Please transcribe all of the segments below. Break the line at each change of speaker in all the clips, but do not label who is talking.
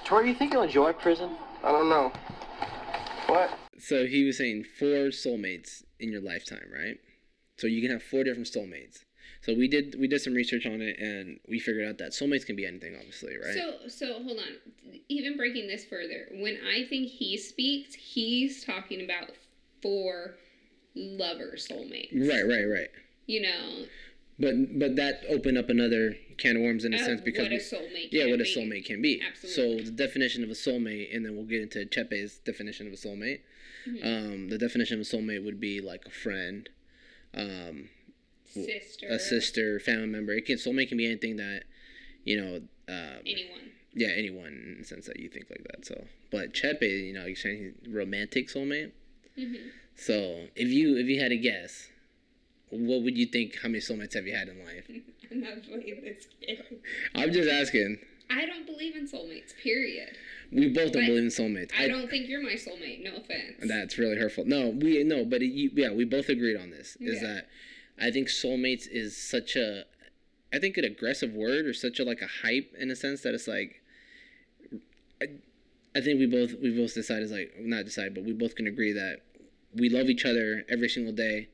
Tori, you think you'll enjoy prison? I don't know. What?
So he was saying 4 soulmates in your lifetime, right? So you can have 4 different soulmates. So we did some research on it, and we figured out that soulmates can be anything, obviously, right?
So hold on. Even breaking this further, when I think he speaks, he's talking about 4 lover soulmates.
Right.
You know.
But that opened up another can of worms in a sense because
what a soulmate
can be.
Absolutely.
So the definition of a soulmate, and then we'll get into Chepe's definition of a soulmate. Mm-hmm. The definition of a soulmate would be like a friend, a sister, family member. Soulmate can be anything that,
anyone.
Yeah, anyone in the sense that you think like that. So, but Chepe, you're saying he's romantic soulmate. Mm-hmm. So if you had to guess, what would you think? How many soulmates have you had in life?
I'm not playing this game.
I'm just asking.
I don't believe in soulmates, period.
We both don't believe in soulmates.
I don't think you're my soulmate. No offense.
That's really hurtful. We both agreed on this. Is that I think soulmates is such a, I think an aggressive word, or such a like a hype in a sense that it's like, I think we both decided, not decided, but we both can agree that we love each other every single day.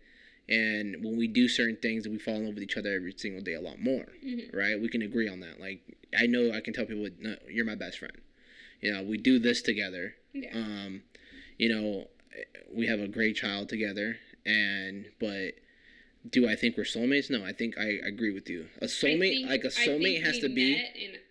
And when we do certain things, we fall in love with each other every single day a lot more, right? We can agree on that. Like, I know I can tell people, no, you're my best friend. We do this together. Yeah. We have a great child together. But do I think we're soulmates? No, I think I agree with you. A soulmate, has to be.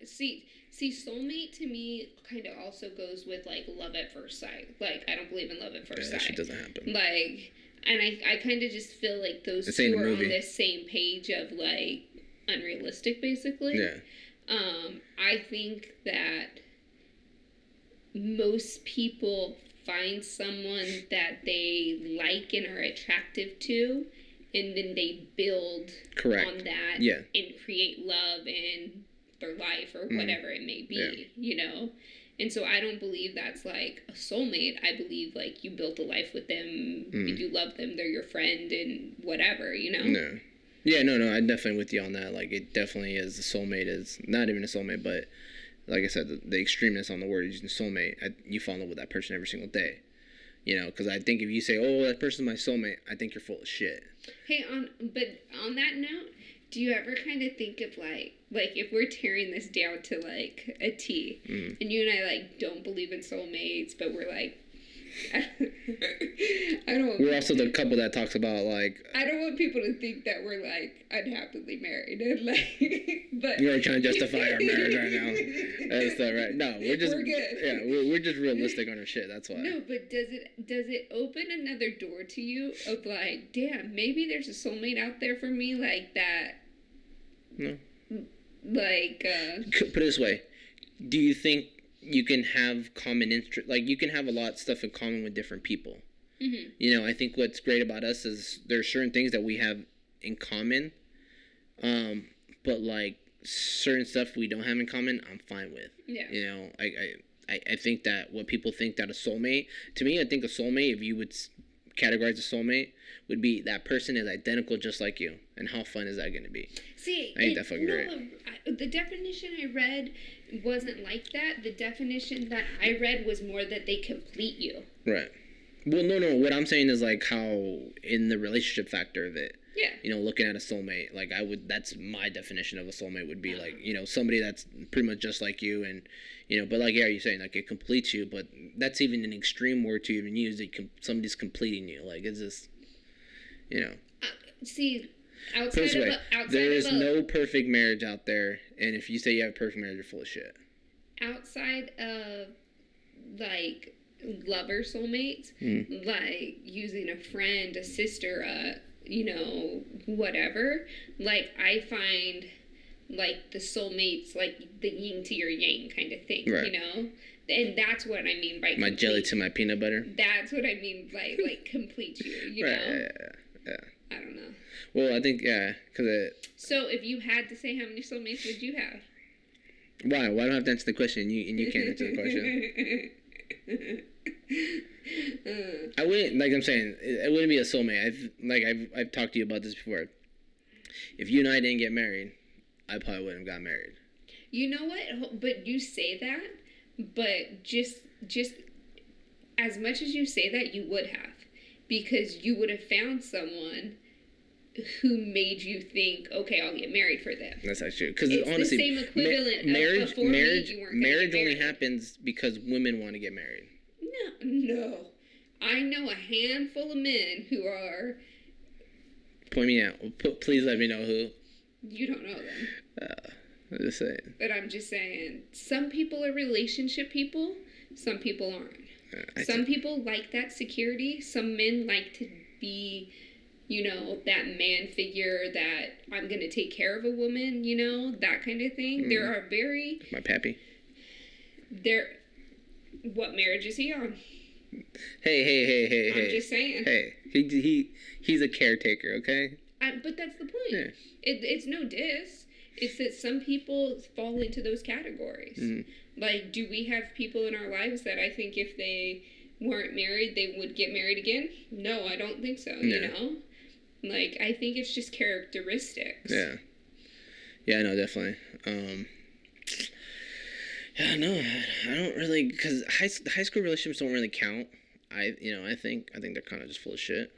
See, soulmate to me kind of also goes with like love at first sight. Like, I don't believe in love at first sight.
That shit doesn't happen.
Like. And I kind of just feel like those two are on this same page of, like, unrealistic, basically.
Yeah.
I think that most people find someone that they like and are attractive to, and then they build on that and create love in their life or whatever it may be, And so I don't believe that's, like, a soulmate. I believe, like, you built a life with them, you love them, they're your friend, and whatever,
No. Yeah, no, I'm definitely with you on that. Like, it definitely is, a soulmate is, not even a soulmate, but, like I said, the extremeness on the word using soulmate, you fall in love with that person every single day. Because I think if you say, oh, that person's my soulmate, I think you're full of shit.
Hey, but on that note, do you ever kind of think of, like if we're tearing this down to, like, a T, and you and I, like, don't believe in soulmates, but we're, like, I don't...
We're also the couple that talks about, like...
I don't want people to think that we're, like, unhappily married, and, like, but...
You're trying to justify our marriage right now. That's not right. No, we're just...
We're good.
Yeah, we're just realistic on our shit, that's why.
No, but does it open another door to you of, like, damn, maybe there's a soulmate out there for me, like, that...
No.
Like,
Put it this way. Do you think you can have common interest? Like, you can have a lot of stuff in common with different people. Mm-hmm. I think what's great about us is there are certain things that we have in common. But, like, certain stuff we don't have in common, I'm fine with.
Yeah.
I think that what people think that a soulmate... To me, I think a soulmate, if you would categorize a soulmate, would be that person is identical just like you. And how fun is that going to be?
See,
I think that's fucking great.
The definition I read wasn't like that. The definition that I read was more that they complete you.
Right. Well, no. What I'm saying is, like, how in the relationship factor of it.
Yeah.
Looking at a soulmate, like, that's my definition of a soulmate would be, like, somebody that's pretty much just like you, and, but, like, you're saying, like, it completes you, but that's even an extreme word to even use, that somebody's completing you. Like, it's just,
See, outside
there is no perfect marriage out there, and if you say you have a perfect marriage, you're full of shit.
Outside of, like, lover soulmates, like, using a friend, a sister, whatever, like, I find, like, the soulmates, like, the yin to your yang kind of thing,
right.
And that's what I mean by
my jelly to my peanut butter.
That's what I mean by, like, complete you,
right, Yeah.
I don't know.
Well, I think, because
So, if you had to say how many soulmates would you have?
Why? Why do I have to answer the question and you can't answer the question? I wouldn't, like I'm saying, it wouldn't be a soulmate. I've talked to you about this before. If you and I didn't get married, I probably wouldn't have got married.
You know what? But you say that, But just as much as you say that, you would have, because you would have found someone who made you think, okay, I'll get married for them.
That's not true. Because
it's
honestly,
the same equivalent of before
marriage only happens because women want to get married.
No. I know a handful of men who are...
Point me out. Please let me know who.
You don't know them.
I'm just saying.
But I'm just saying, some people are relationship people, some people aren't. Some people like that security. Some men like to be, that man figure that I'm going to take care of a woman, that kind of thing. Mm. There are very...
My pappy.
What marriage is he on?
Hey.
I'm just saying.
Hey, he's a caretaker, okay?
But that's the point.
Yeah.
It's no diss. It's that some people fall into those categories. Mm-hmm. Like, do we have people in our lives that I think if they weren't married, they would get married again? No, I don't think so, Like, I think it's just characteristics.
Yeah. Yeah, no, definitely. Yeah, no, I don't really, because high school relationships don't really count. I think they're kind of just full of shit.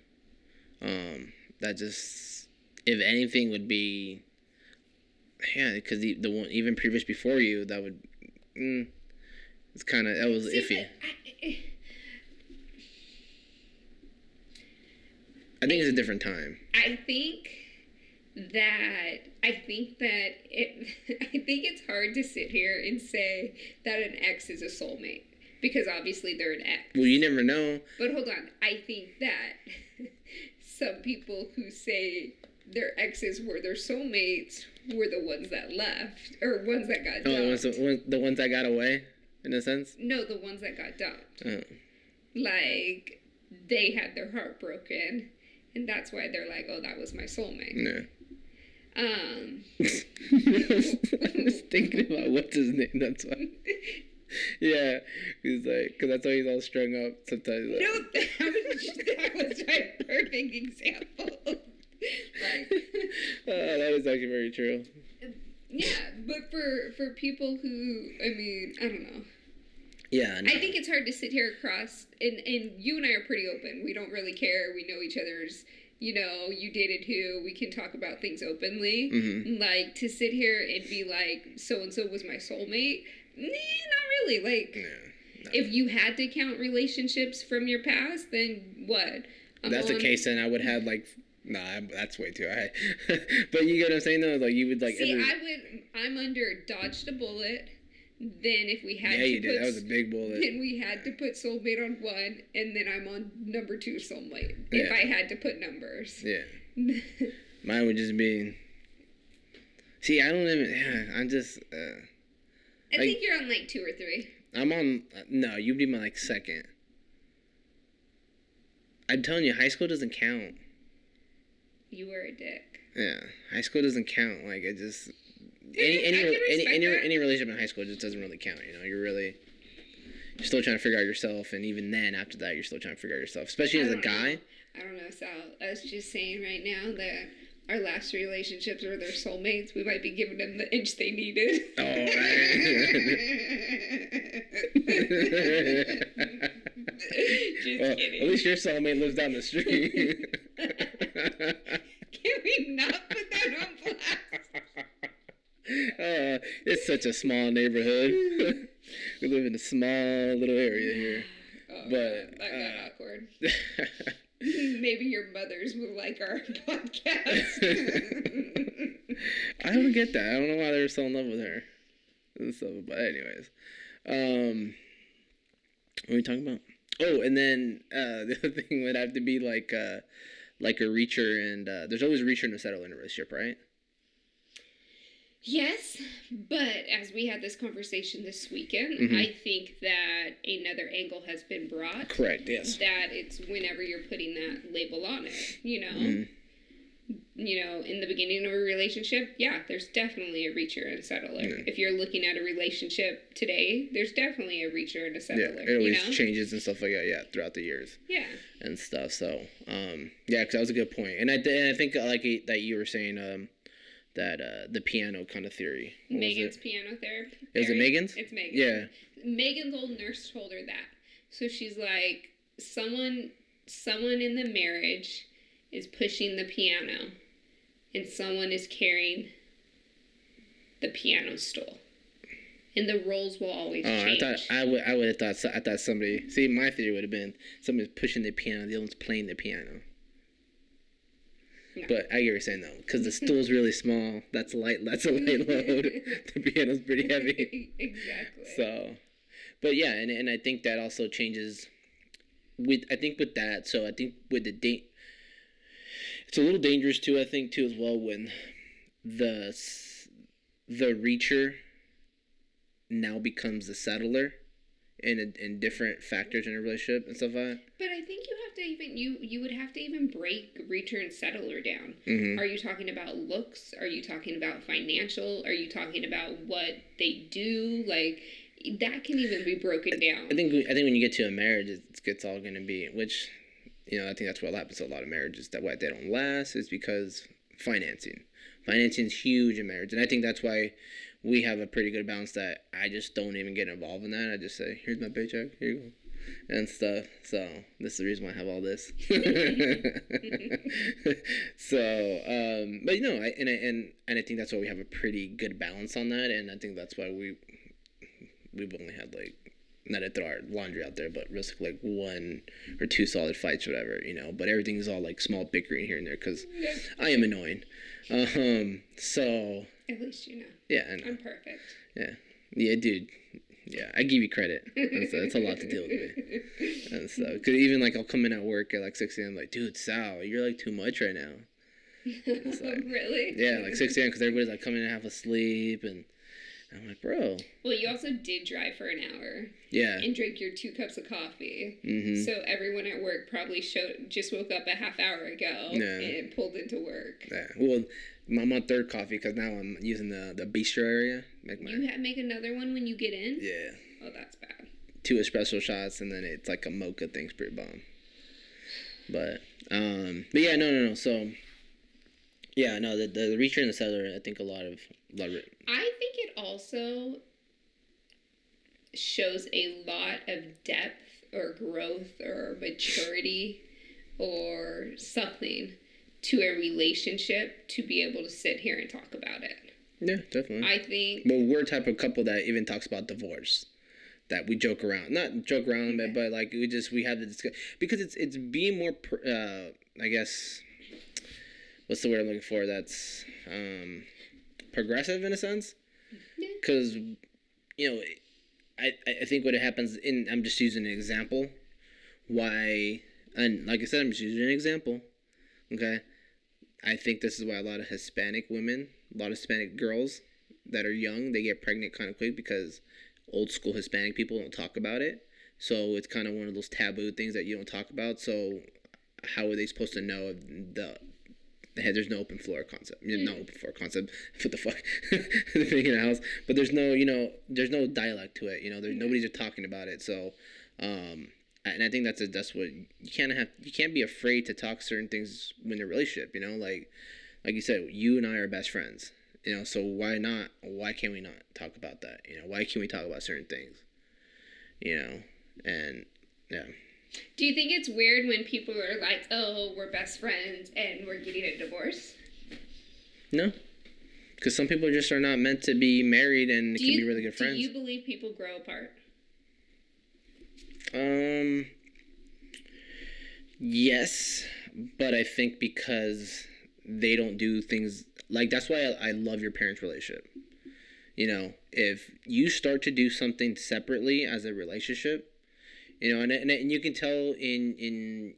That just, if anything, would be, yeah, because the one even previous before you, that would, it's kind of, that was iffy. I think it's a different time.
I think it's hard to sit here and say that an ex is a soulmate, because obviously they're an ex.
Well, you never know.
But hold on. I think that some people who say their exes were their soulmates were the ones that left, or ones that got dumped.
The ones that got away, in a sense?
No, the ones that got dumped.
Oh.
Like, they had their heart broken, and that's why they're like, oh, that was my soulmate.
Yeah. I was thinking about what's his name, that's why. Yeah, he's like, because that's why he's all strung up sometimes. Like.
No, that was my perfect example.
That is actually very true.
Yeah, but for people who, I don't know.
Yeah, no.
I think it's hard to sit here across, and you and I are pretty open. We don't really care. We know each other's, you dated who. We can talk about things openly. Mm-hmm. Like, to sit here and be like, so-and-so was my soulmate, not really. Like, no. If you had to count relationships from your past, then what?
That's the case, then I would have, like... Nah, that's way too high. But you get what I'm saying, though? Like, you would, like...
See, I'm under dodged a bullet. Then if we had
you did. That was a big bullet.
Then we had to put soulmate on one, and then I'm on number 2 soulmate. Yeah. If I had to put numbers.
Yeah. Mine would just be... See, I don't even... Yeah, I'm just...
I think you're on, like, 2 or 3.
I'm on... No, you'd be my, like, second. I'm telling you, high school doesn't count.
You were a dick.
Yeah, high school doesn't count. Like, it just... Any relationship in high school just doesn't really count, You're still trying to figure out yourself, and even then, after that, you're still trying to figure out yourself. Especially as a guy.
I don't know, Sal. I was just saying right now that our last relationships were their soulmates. We might be giving them the inch they needed.
Oh,
Just kidding.
At least your soulmate lives down the street.
Can we not put that on blast?
It's such a small neighborhood. We live in a small little area here.
Oh, but that got awkward. Maybe your mothers will like our podcast.
I don't get that. I don't know why they were so in love with her. But anyways, what are we talking about? Oh, and then the other thing would have to be like a reacher, and there's always a reacher and a settler in a relationship, right?
Yes, but as we had this conversation this weekend,
mm-hmm.
I think that another angle has been brought.
Correct, yes.
That it's whenever you're putting that label on it,
Mm-hmm.
In the beginning of a relationship, yeah, there's definitely a reacher and a settler. Yeah. If you're looking at a relationship today, there's definitely a reacher and a settler.
Yeah, it always changes and stuff like that, throughout the years.
Yeah.
And stuff, so, yeah, because that was a good point. And I think, like, that you were saying, the piano kind of theory.
Megan's piano therapy.
Is it Megan's?
It's Megan.
Yeah.
Megan's old nurse told her that. So she's like, someone in the marriage is pushing the piano, and someone is carrying the piano stool. And the roles will always change.
I would have thought. I thought somebody. See, my theory would have been somebody's pushing the piano, the other one's playing the piano. No. But I get what you're saying though, because the stool's really small. That's a light load. The piano's pretty heavy.
Exactly.
So, but yeah, and I think that also changes. With that. So I think with the it's a little dangerous too. I think too as well when the reacher now becomes the settler in different factors in a relationship and stuff like that.
But I think you have to even you would have to even break reacher and settler down.
Mm-hmm.
Are you talking about looks? Are you talking about financial? Are you talking about what they do? Like that can even be broken down.
I think when you get to a marriage, it's all going to be, which, I think that's what happens to a lot of marriages, that why they don't last is because financing. Financing is huge in marriage, and I think that's why we have a pretty good balance that I just don't even get involved in that. I just say, here's my paycheck, here you go, and stuff. So this is the reason why I have all this. So, but I think that's why we have a pretty good balance on that, and I think that's why we've only had not to throw our laundry out there, but risk 1 or 2 solid fights or whatever, but everything's all small bickering here and there because I am annoying. So
at least you know.
Yeah, I know.
I'm perfect.
Yeah, dude. Yeah, I give you credit. It's a lot to deal with me. And so, cause even I'll come in at work at 6 a.m. Dude, Sal, you're too much right now.
Really?
Yeah, 6 a.m. because everybody's coming in half asleep and. I'm like, bro.
Well, you also did drive for an hour.
Yeah.
And drank your 2 cups of coffee.
Mm-hmm.
So everyone at work probably just woke up a half hour ago and pulled into work.
Yeah. Well, I'm on 3rd coffee because now I'm using the bistro area.
You make another one when you get in?
Yeah.
Oh, that's bad.
2 espresso shots and then it's a mocha thing's pretty bomb. But yeah, no. So. Yeah, no, the reacher and the settler, I think a lot of it.
I think it also shows a lot of depth or growth or maturity or something to a relationship to be able to sit here and talk about it.
Yeah, definitely.
I think...
Well, we're a type of couple that even talks about divorce. That we joke around. Not joke around, but we have the discussion. Because it's being more, I guess... What's the word I'm looking for? That's progressive in a sense. Because, I think what happens I'm just using an example. Why, and like I said, I'm just using an example. Okay. I think this is why a lot of Hispanic women, a lot of Hispanic girls that are young, they get pregnant kind of quick because old school Hispanic people don't talk about it. So it's kind of one of those taboo things that you don't talk about. So how are they supposed to know there's no open floor concept. No open floor concept. What the fuck? Making a house. But there's no, there's no dialect to it. Nobody's talking about it. So, and I think that's what you can't be afraid to talk certain things in a relationship, like you said, you and I are best friends, so why can't we not talk about that? Why can't we talk about certain things? And yeah.
Do you think it's weird when people are like, oh, we're best friends and we're getting a divorce?
No. Because some people just are not meant to be married and can be really good friends.
Do you believe people grow apart?
Yes. But I think because they don't do things... that's why I love your parents' relationship. If you start to do something separately as a relationship... and you can tell in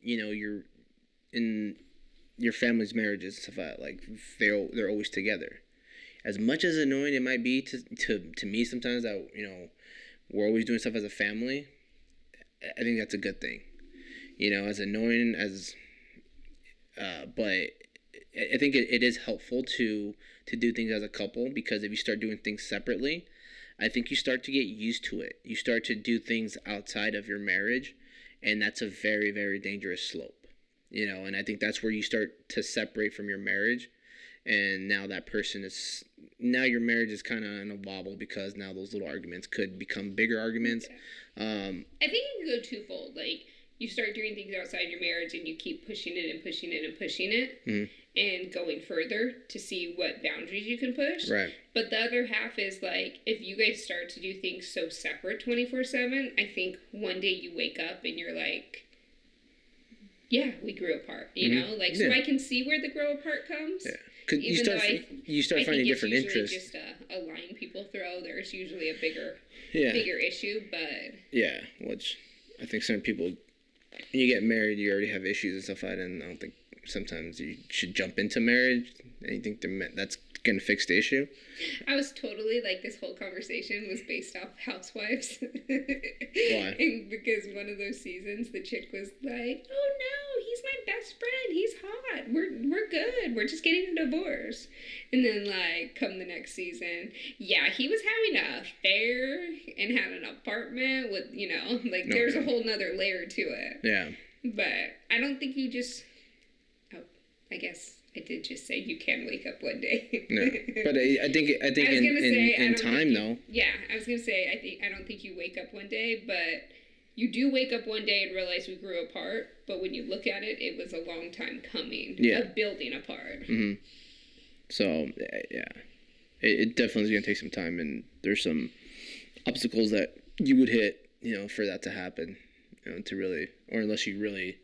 your family's marriages and stuff like they're always together. As much as annoying it might be to me sometimes that we're always doing stuff as a family, I think that's a good thing. As annoying as, but I think it is helpful to do things as a couple, because if you start doing things separately, I think you start to get used to it. You start to do things outside of your marriage, and that's a very, very dangerous slope. And I think that's where you start to separate from your marriage, and now that person is, now your marriage is kind of in a wobble because now those little arguments could become bigger arguments.
I think it can go twofold. Like, you start doing things outside your marriage and you keep pushing it and pushing it and pushing it and going further to see what boundaries you can push.
Right.
But the other half is like, if you guys start to do things so separate 24/7, I think one day you wake up and you're like, yeah, we grew apart, you know? Like, so I can see where the grow apart comes.
Yeah. Cause you start finding different interests.
It's usually just a line people throw. There's usually a bigger issue, but...
Yeah, which I think certain people, when you get married, you already have issues and stuff like that, and I don't think sometimes you should jump into marriage and you think that's going to fix the issue.
I was totally, like, this whole conversation was based off Housewives.
Why?
And because one of those seasons, the chick was like, oh no, he's my best friend, he's hot, we're good, we're just getting a divorce. And then, like, come the next season, yeah, he was having an affair and had an apartment with, you know, like, there's a whole nother layer to it.
Yeah.
But I don't think you just, I guess I did just say you can wake up one day.
No, but I think in time though.
Yeah, I was gonna say I don't think you wake up one day, but you do wake up one day and realize we grew apart. But when you look at it, it was a long time coming of building apart.
Mm-hmm. So yeah, it definitely is gonna take some time, and there's some obstacles that you would hit, you know, for that to happen, you know, to really, or unless you really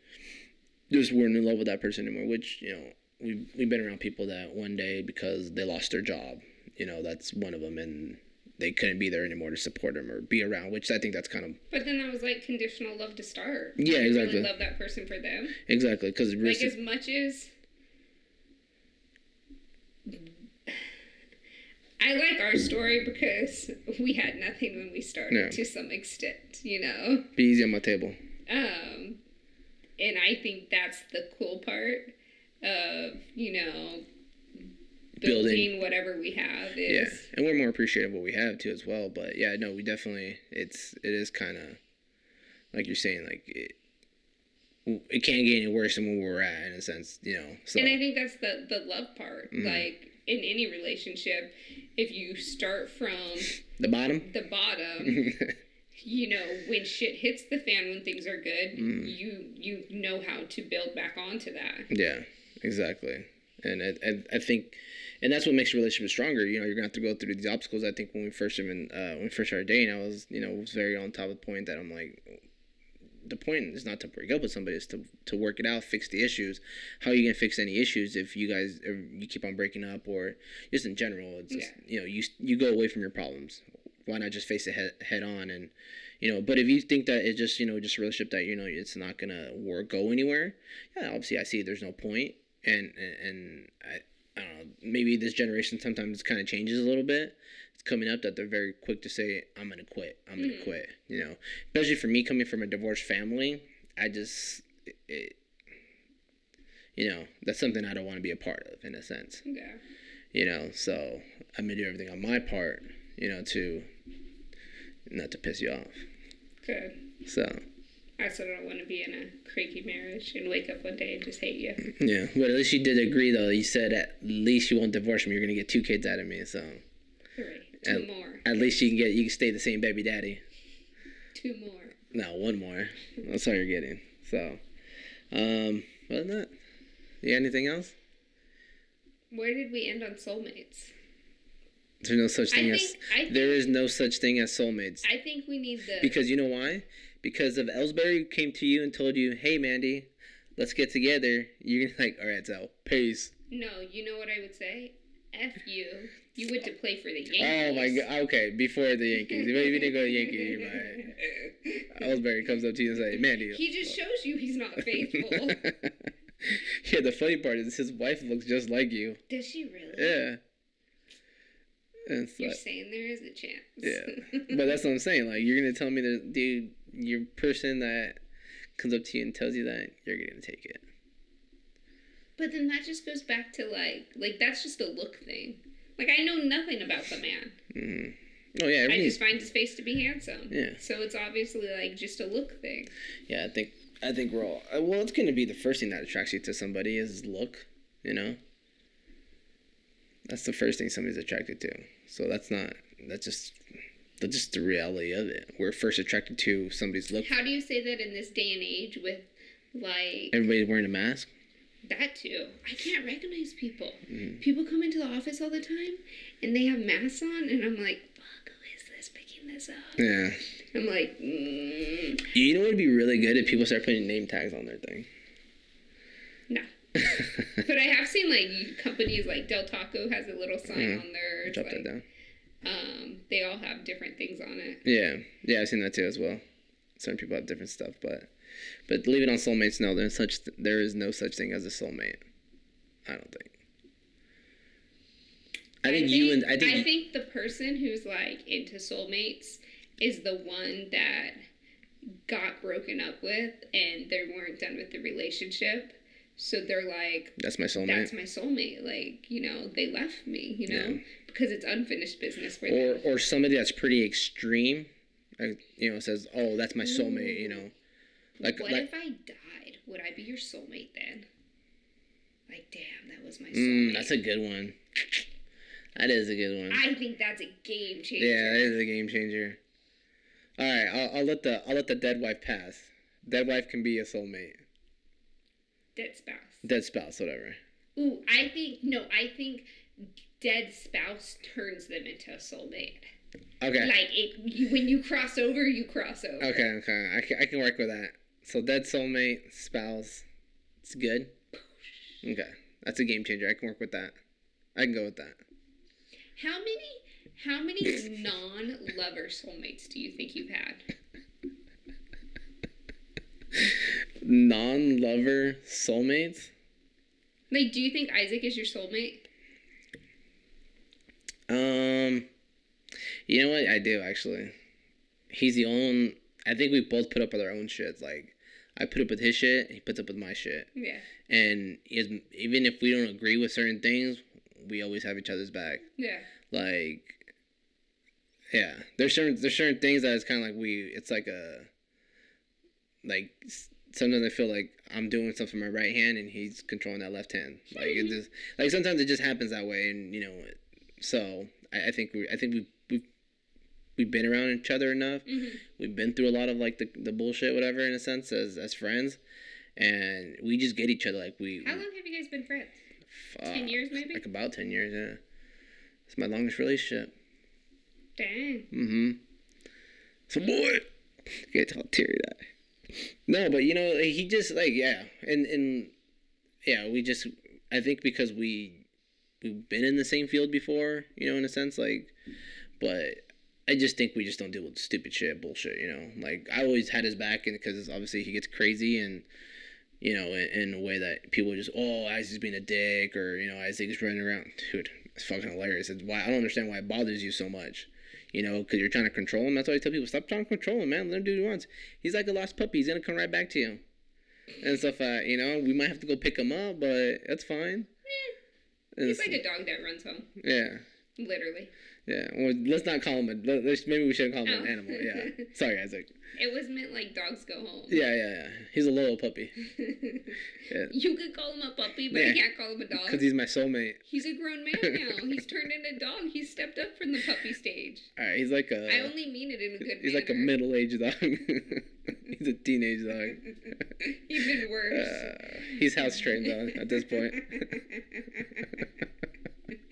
just weren't in love with that person anymore, which, you know, we've been around people that one day, because they lost their job, you know, that's one of them, and they couldn't be there anymore to support them or be around, which I think that's kind of...
But then that was like conditional love to start.
Yeah, exactly.
You really love that person for them.
Exactly, because...
Like, as much as... I like our story because we had nothing when we started to some extent, you know?
Be easy on my table.
And I think that's the cool part of, you know, building whatever we have is...
Yeah, and we're more appreciative of what we have, too, as well. But, yeah, no, we definitely... It is kind of... Like you're saying, like... It can't get any worse than where we're at, in a sense, you know? So.
And I think that's the love part. Mm-hmm. Like, in any relationship, if you start from...
The bottom?
The bottom... You know, when shit hits the fan, when things are good, you know how to build back onto that.
Yeah, exactly. And I think, and that's what makes a relationship stronger. You know, you're gonna have to go through these obstacles. I think when we first started dating, I was very on top of the point that I'm like, the point is not to break up with somebody, it's to work it out, fix the issues. How are you gonna fix any issues if you guys you keep on breaking up, or just in general? It's just, you know, you go away from your problems. Why not just face it head on? And, you know, but if you think that it's just, you know, just a relationship that, you know, it's not gonna go anywhere, yeah, obviously I see there's no point. And I don't know, maybe this generation sometimes kind of changes a little bit. It's coming up that they're very quick to say, I'm gonna quit, you know. Especially for me, coming from a divorced family, I just, you know, that's something I don't want to be a part of, in a sense.
Yeah.
You know, so I'm gonna do everything on my part, you know, to not to piss you off.
Good.
So.
I also don't want to be in a cranky marriage and wake up one day and just hate you.
Yeah, but at least you did agree, though. You said at least you won't divorce me. You're gonna get 2 kids out of me, so.
3. 2 more.
At least you can stay the same baby daddy.
2 more.
No, 1 more. That's all you're getting. So, other than that, you got anything else?
Where did we end on soulmates?
There's no such thing there is no such thing as soulmates.
I think we need
because you know why? Because if Ellsbury came to you and told you, "Hey, Mandy, let's get together," you're like, "All right, so peace."
No, you know what I would say? F you. You went to play for the Yankees.
Oh my God. Okay, before the Yankees. If you didn't go to the Yankees, you might. Ellsbury comes up to you and says, "Mandy."
He just shows you he's not faithful.
Yeah, the funny part is his wife looks just like you.
Does she really?
Yeah.
You're saying there is a chance.
Yeah. But that's what I'm saying. Like, you're going to tell me that, dude, your person that comes up to you and tells you that, you're going to take it.
But then that just goes back to, like that's just a look thing. Like, I know nothing about the man.
Mm-hmm. Oh, yeah.
I just find his face to be handsome.
Yeah.
So it's obviously, like, just a look thing.
Yeah, I think we're all... Well, it's going to be the first thing that attracts you to somebody is look, you know? That's the first thing somebody's attracted to. So that's just the reality of it. We're first attracted to somebody's look.
How do you say that in this day and age with, like...
Everybody's wearing a mask?
That too. I can't recognize people.
Mm-hmm.
People come into the office all the time, and they have masks on, and I'm like, fuck, who is this picking this up?
Yeah.
I'm like,
You know what would be really good if people start putting name tags on their thing?
No. But I have seen, like, companies like Del Taco has a little sign on there.
Drop that down.
They all have different things on it.
Yeah. Yeah, I've seen that too as well. Certain people have different stuff, but leave it on soulmates. No, there is no such thing as a soulmate. I don't think. I think
the person who's, like, into soulmates is the one that got broken up with and they weren't done with the relationship. So they're like,
that's my soulmate.
That's my soulmate. Like, you know, they left me, you know, because it's unfinished business for them.
Or somebody that's pretty extreme, like, you know, says, oh, that's my soulmate, you know.
What if I died? Would I be your soulmate then? Like, damn, that was my soulmate.
That's a good one. That is a good one.
I think that's a game changer.
Yeah, that is a game changer. All right, I'll let the dead wife pass. Dead wife can be a soulmate. Dead spouse, whatever.
Ooh, I think dead spouse turns them into a soulmate.
Okay.
Like, when you cross over, you cross over.
Okay. I can work with that. So dead soulmate, spouse, it's good. Okay, that's a game changer. I can work with that. I can go with that.
How many non-lover soulmates do you think you've had?
Non-lover soulmates?
Like, do you think Isaac is your soulmate?
You know what? I do, actually. He's the only... I think we both put up with our own shit. Like, I put up with his shit, he puts up with my shit.
Yeah.
And even if we don't agree with certain things, we always have each other's back.
Yeah.
Like, yeah. There's certain things that it's kind of like it's like a... Like, sometimes I feel like I'm doing something with my right hand and he's controlling that left hand. Like, it just... Like, sometimes it just happens that way, and, you know... So, I think we've been around each other enough. Mm-hmm. We've been through a lot of, like, the bullshit, whatever, in a sense, as friends. And we just get each other, like,
How long have you guys been friends? 10 years, maybe?
Like, about 10 years, yeah. It's my longest relationship.
Dang.
Mm-hmm. So, boy, get all teary-eyed. No, but, you know, he just, like, yeah. And yeah, I think because we've been in the same field before, you know, in a sense, like, but I just think we just don't deal with stupid shit, bullshit, you know. Like, I always had his back, and because obviously he gets crazy, and, you know, in a way that people just, oh, Isaac's being a dick, or, you know, Isaac's running around. Dude, it's fucking hilarious. It's why I don't understand why it bothers you so much, you know, because you're trying to control him. That's why I tell people, stop trying to control him, man. Let him do what he wants. He's like a lost puppy. He's gonna come right back to you, and stuff. You know, we might have to go pick him up, but that's fine.
He's like a dog that runs home.
Yeah.
Literally.
Yeah. Well, let's not call him maybe we shouldn't call him an animal. Yeah. Sorry, Isaac.
It was meant like dogs go home.
Yeah. He's a little puppy. Yeah.
You could call him a puppy, but you can't call him a dog.
Because he's my soulmate.
He's a grown man now. He's turned into a dog. He's stepped up from the puppy stage.
Alright, he's like a...
I only mean it in a good manner.
He's like a middle-aged dog. He's a teenage dog.
Even worse.
He's house-trained, though, at this point.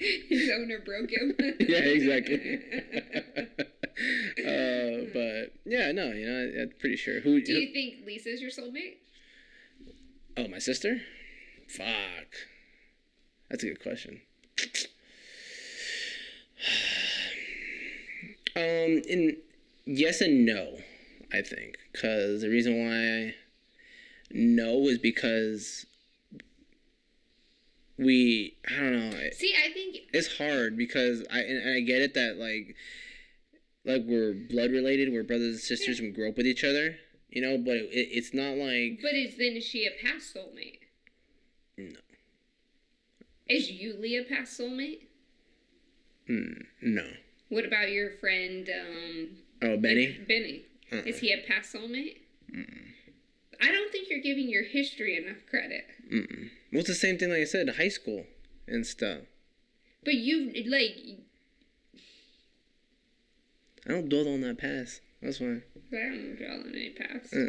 His owner broke him.
Yeah, exactly. But yeah, no, you know, I'm pretty sure.
Do you think Lisa's your soulmate?
Oh, my sister? Fuck. That's a good question. Yes and no, I think, because the reason why no is because I don't know.
See, I think
it's hard because I get it that like we're blood related, we're brothers and sisters, and we grew up with each other, you know. But it's not like.
But is she a past soulmate?
No. Is
Yuli a past soulmate?
No.
What about your friend?
Benny.
Benny. Is he a past soulmate? I don't think you're giving your history enough credit.
Well, it's the same thing like I said, high school and stuff.
But you, like...
I don't dwell on that past. That's why.
I don't dwell on any past.
I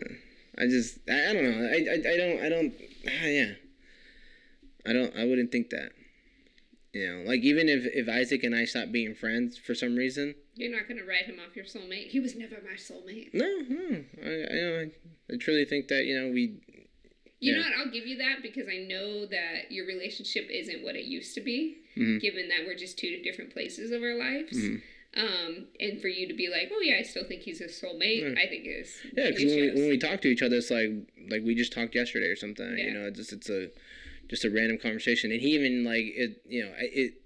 don't know. I wouldn't think that. You know, like, even if Isaac and I stopped being friends for some reason...
You're not going to write him off your soulmate? He was never my soulmate.
No. I truly think that, you know, we...
You know what? I'll give you that because I know that your relationship isn't what it used to be, given that we're just two different places of our lives. And for you to be like, oh yeah, I still think he's a soulmate, I think is...
Yeah, because when we talk to each other, it's like we just talked yesterday or something. Yeah. You know, it's just a random conversation. And he even, like,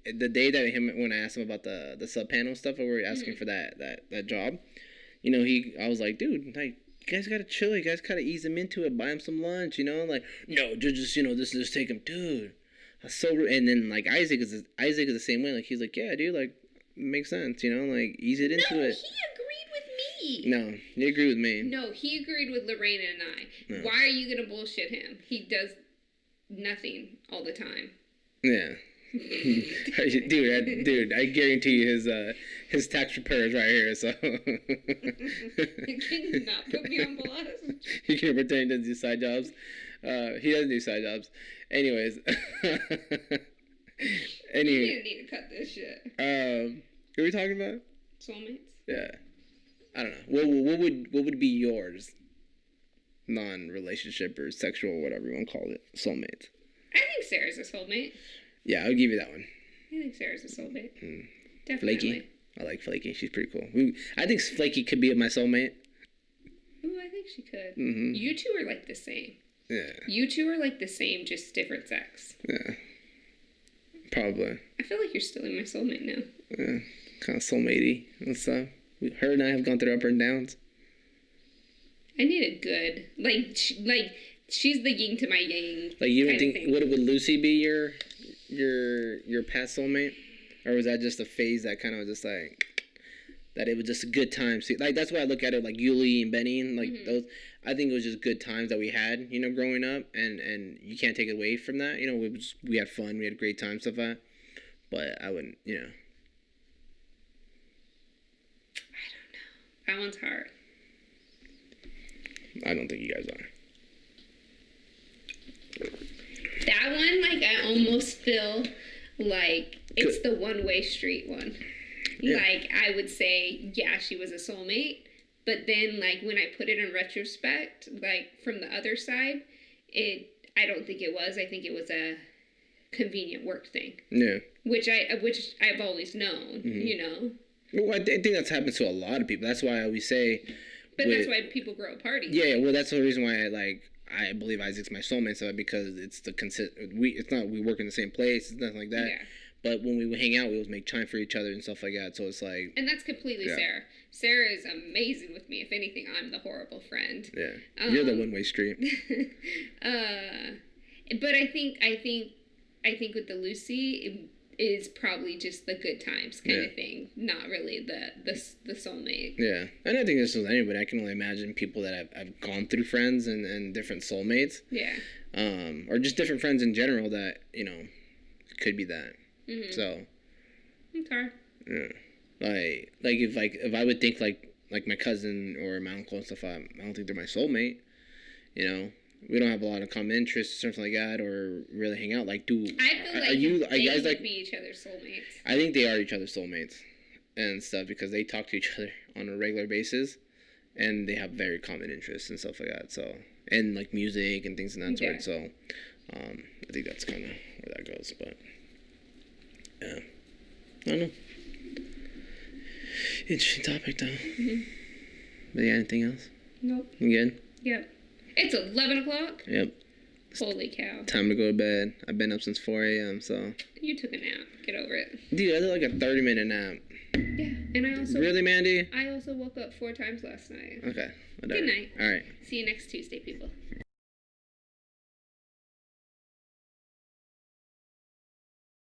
the day that when I asked him about the sub panel stuff, or we were asking for that job, you know, I was like, dude, like, you guys gotta chill. You guys gotta ease him into it. Buy him some lunch. You know, like, no, just you know, just take him, dude. That's so rude. And then like Isaac is the same way. Like, he's like, yeah, dude, like, makes sense. You know, like, ease it into it.
He agreed with me.
No, he agreed with me.
No, he agreed with Lorena and I. No. Why are you gonna bullshit him? He does nothing all the time.
Yeah. dude, I guarantee you his tax preparer is right here, so
you cannot put me on blast.
You can pretend he doesn't do side jobs. He doesn't do side jobs. Anyways.
You need to cut this shit.
What are we talking about?
Soulmates?
Yeah. I don't know. What would be yours? Non-relationship or sexual, whatever you want to call it. Soulmates.
I think Sarah's a soulmate.
Yeah, I'll give you that one.
I think Sarah's a soulmate. Definitely.
Flaky. I like Flaky. She's pretty cool. I think Flaky could be my soulmate.
Ooh, I think she could. You two are like the same.
Yeah.
You two are like the same, just different sex.
Yeah. Probably.
I feel like you're still in my soulmate now.
Yeah. Kind of soulmatey and stuff. Her and I have gone through up and downs.
I need a good, like she's the yin to my yang.
Like, you don't think, would Lucy be your past soulmate? Or was that just a phase that kind of was just like, that it was just a good time? See, like, that's why I look at it like Yuli and Benny, and like those, I think it was just good times that we had, you know, growing up, and you can't take it away from that. You know, we had fun, we had great times, stuff like that. But I wouldn't, you know.
I don't know. That one's hard.
I don't think you guys are.
That one, like, I almost feel like it's the one-way street one. Yeah. Like, I would say, yeah, she was a soulmate, but then, like, when I put it in retrospect, like, from the other side, I don't think it was. I think it was a convenient work thing. Yeah. Which I've always known, you know.
Well, I think that's happened to a lot of people. That's why I always say...
But that's why people grow apart.
Yeah, well, that's the reason why I believe Isaac's my soulmate, so because it's it's not we work in the same place, it's nothing like that. Yeah. But when we hang out, we always make time for each other and stuff like that. So it's like,
and that's completely Sarah. Sarah is amazing with me. If anything, I'm the horrible friend.
Yeah, you're the one-way street.
But I think with the Lucy, it is probably just the good times kind of thing, not really the soulmate.
Yeah, and I think this is anybody. I can only imagine people that have gone through friends and different soulmates. Yeah. Or just different friends in general that, you know, could be that. So. Okay. Yeah. Like if I would think like my cousin or my uncle and stuff, I don't think they're my soulmate. You know. We don't have a lot of common interests or something like that, or really hang out. Like, dude,
I feel like you guys like be each other's soulmates?
I think they are each other's soulmates and stuff because they talk to each other on a regular basis, and they have very common interests and stuff like that. So, and like music and things of that sort. So, I think that's kind of where that goes. But yeah, I don't know. Interesting topic though. But yeah, anything else? Nope. You good?
Yep. It's 11 o'clock?
Yep.
Holy cow.
Time to go to bed. I've been up since 4 a.m., so...
You took a nap. Get over it.
Dude, I did like a 30-minute nap.
Yeah, and I also...
Really, Mandy?
I also woke up 4 times last night.
Okay. Whatever.
Good night.
All right.
See you next Tuesday, people.